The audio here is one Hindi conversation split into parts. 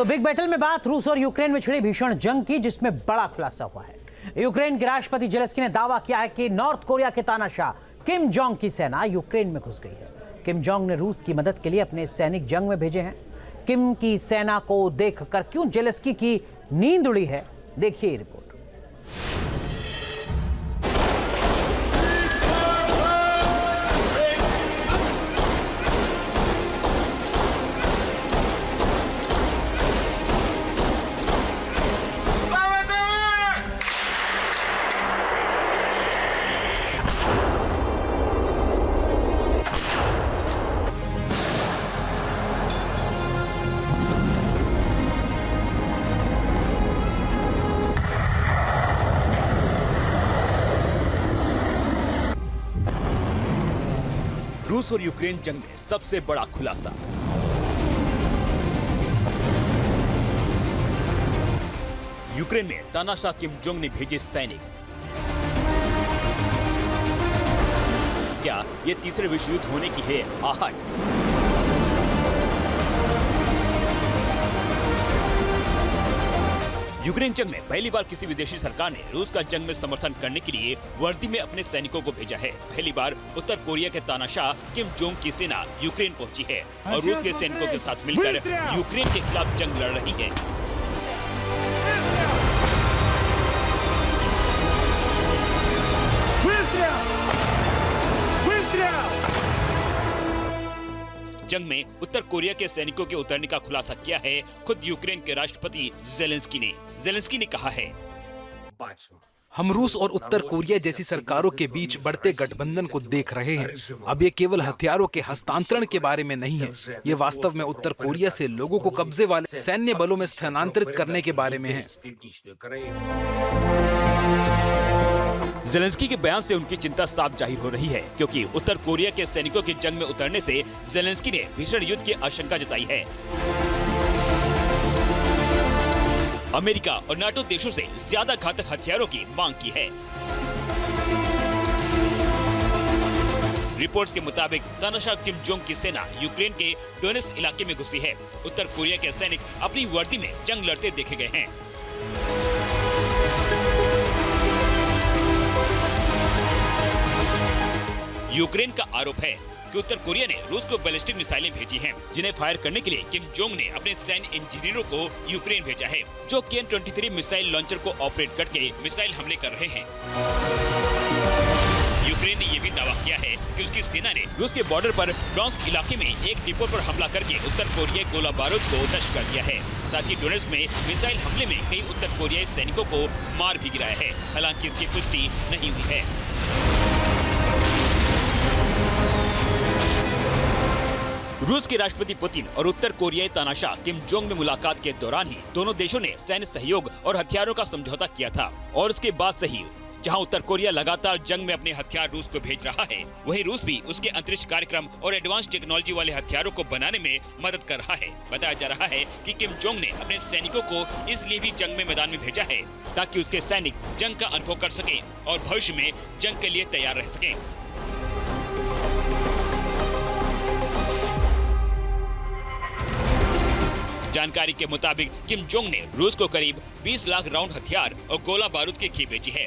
तो बिग बैटल में बात रूस और यूक्रेन में छिड़ी भीषण जंग की, जिसमें बड़ा खुलासा हुआ है। यूक्रेन के राष्ट्रपति जेलेंस्की ने दावा किया है कि नॉर्थ कोरिया के तानाशाह किम जोंग की सेना यूक्रेन में घुस गई है। किम जोंग ने रूस की मदद के लिए अपने सैनिक जंग में भेजे हैं। किम की सेना को देखकर क्यों जेलेंस्की की नींद उड़ी है, देखिए रिपोर्ट। रूस और यूक्रेन जंग में सबसे बड़ा खुलासा। यूक्रेन में तानाशाह किम जोंग ने भेजे सैनिक। क्या ये तीसरे विश्व युद्ध होने की है आहट? यूक्रेन जंग में पहली बार किसी विदेशी सरकार ने रूस का जंग में समर्थन करने के लिए वर्दी में अपने सैनिकों को भेजा है। पहली बार उत्तर कोरिया के तानाशाह किम जोंग की सेना यूक्रेन पहुंची है और रूस के सैनिकों के साथ मिलकर यूक्रेन के खिलाफ जंग लड़ रही है। जंग में उत्तर कोरिया के सैनिकों के उतरने का खुलासा किया है खुद यूक्रेन के राष्ट्रपति जेलेंस्की ने। जेलेंस्की ने कहा है, हम रूस और उत्तर कोरिया जैसी सरकारों के बीच बढ़ते गठबंधन को देख रहे हैं। अब ये केवल हथियारों के हस्तांतरण के बारे में नहीं है, ये वास्तव में उत्तर कोरिया से लोगों को कब्जे वाले सैन्य बलों में स्थानांतरित करने के बारे में है। जेलेंस्की के बयान से उनकी चिंता साफ जाहिर हो रही है, क्योंकि उत्तर कोरिया के सैनिकों के जंग में उतरने से जेलेंस्की ने भीषण युद्ध की आशंका जताई है। अमेरिका और नाटो देशों से ज्यादा घातक हथियारों की मांग की है। रिपोर्ट्स के मुताबिक तानाशाह किम जोंग की सेना यूक्रेन के डोनेट्स्क इलाके में घुसी है। उत्तर कोरिया के सैनिक अपनी वर्दी में जंग लड़ते देखे गए हैं। यूक्रेन का आरोप है कि उत्तर कोरिया ने रूस को बैलिस्टिक मिसाइलें भेजी हैं, जिन्हें फायर करने के लिए किम जोंग ने अपने सैन्य इंजीनियरों को यूक्रेन भेजा है, जो KN-23 मिसाइल लॉन्चर को ऑपरेट करके मिसाइल हमले कर रहे हैं। यूक्रेन ने यह भी दावा किया है कि उसकी सेना ने रूस के बॉर्डर पर डोनेट्स्क इलाके में एक डिपो पर हमला करके उत्तर कोरियाई गोला बारूद को नष्ट कर दिया है। साथ ही डोनेट्स्क में मिसाइल हमले में कई उत्तर कोरियाई सैनिकों को मार भी गिराया है। हालांकि इसकी पुष्टि नहीं हुई है। रूस के राष्ट्रपति पुतिन और उत्तर कोरियाई तानाशाह किम जोंग में मुलाकात के दौरान ही दोनों देशों ने सैन्य सहयोग और हथियारों का समझौता किया था। और उसके बाद से ही जहां उत्तर कोरिया लगातार जंग में अपने हथियार रूस को भेज रहा है, वहीं रूस भी उसके अंतरिक्ष कार्यक्रम और एडवांस टेक्नोलॉजी वाले हथियारों को बनाने में मदद कर रहा है। बताया जा रहा है कि किम जोंग ने अपने सैनिकों को इसलिए भी जंग में मैदान में भेजा है ताकि उसके सैनिक जंग का अनुभव कर सकें और भविष्य में जंग के लिए तैयार रह सकें। जानकारी के मुताबिक किम जोंग ने रूस को करीब 20 लाख राउंड हथियार और गोला बारूद की खेप भेजी है।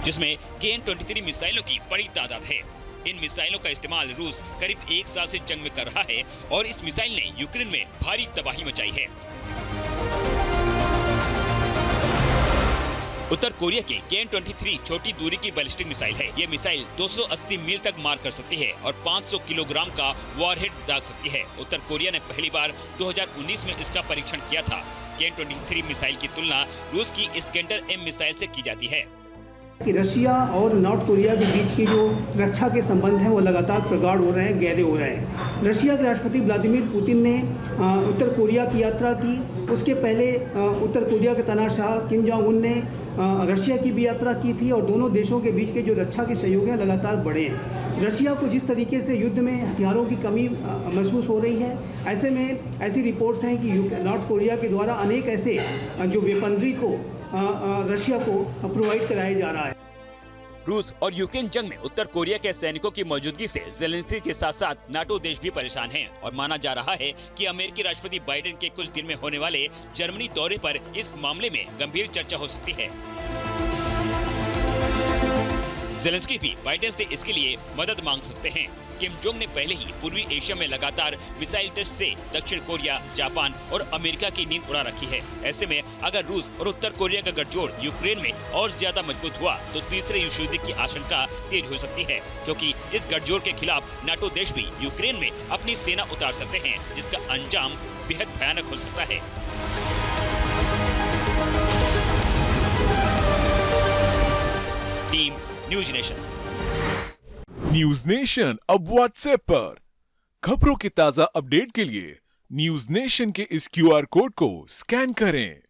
जिसमें KN-23 मिसाइलों की बड़ी तादाद है। इन मिसाइलों का इस्तेमाल रूस करीब 1 साल से जंग में कर रहा है और इस मिसाइल ने यूक्रेन में भारी तबाही मचाई है। उत्तर कोरिया की KN-23 छोटी दूरी की बैलिस्टिक मिसाइल है। ये मिसाइल 280 मील तक मार कर सकती है और 500 किलोग्राम का वॉरहेड दाग सकती है। उत्तर कोरिया ने पहली बार 2019 में इसका परीक्षण किया था। KN-23 मिसाइल की तुलना रूस की इस्कंदर-M मिसाइल से की जाती है। कि रशिया और नॉर्थ कोरिया के बीच की जो रक्षा के संबंध हैं वो लगातार प्रगाढ़ हो रहे हैं, गहरे हो रहे हैं। रशिया के राष्ट्रपति व्लादिमीर पुतिन ने उत्तर कोरिया की यात्रा की। उसके पहले उत्तर कोरिया के तानाशाह किम जोंग उन ने रशिया की भी यात्रा की थी और दोनों देशों के बीच के जो रक्षा के सहयोग हैं लगातार बढ़े हैं। रशिया को जिस तरीके से युद्ध में हथियारों की कमी महसूस हो रही है, ऐसे में ऐसी रिपोर्ट्स हैं कि नॉर्थ कोरिया के द्वारा अनेक ऐसे जो वेपनरी को रशिया को प्रोवाइड कराया जा रहा है। रूस और यूक्रेन जंग में उत्तर कोरिया के सैनिकों की मौजूदगी से ज़ेलेंस्की के साथ साथ नाटो देश भी परेशान हैं और माना जा रहा है कि अमेरिकी राष्ट्रपति बाइडेन के कुछ दिन में होने वाले जर्मनी दौरे पर इस मामले में गंभीर चर्चा हो सकती है। ज़ेलेंस्की भी बाइडेन से इसके लिए मदद मांग सकते हैं। किम जोंग ने पहले ही पूर्वी एशिया में लगातार मिसाइल टेस्ट से दक्षिण कोरिया, जापान और अमेरिका की नींद उड़ा रखी है। ऐसे में अगर रूस और उत्तर कोरिया का गठजोड़ यूक्रेन में और ज्यादा मजबूत हुआ तो तीसरे विश्व युद्ध की आशंका तेज हो सकती है, क्योंकि इस गठजोड़ के खिलाफ नाटो देश भी यूक्रेन में अपनी सेना उतार सकते हैं, जिसका अंजाम बेहद भयानक हो सकता है। Team news nation. News nation अब व्हाट्सएप पर खबरों के ताजा अपडेट के लिए न्यूज नेशन के इस QR कोड को स्कैन करें।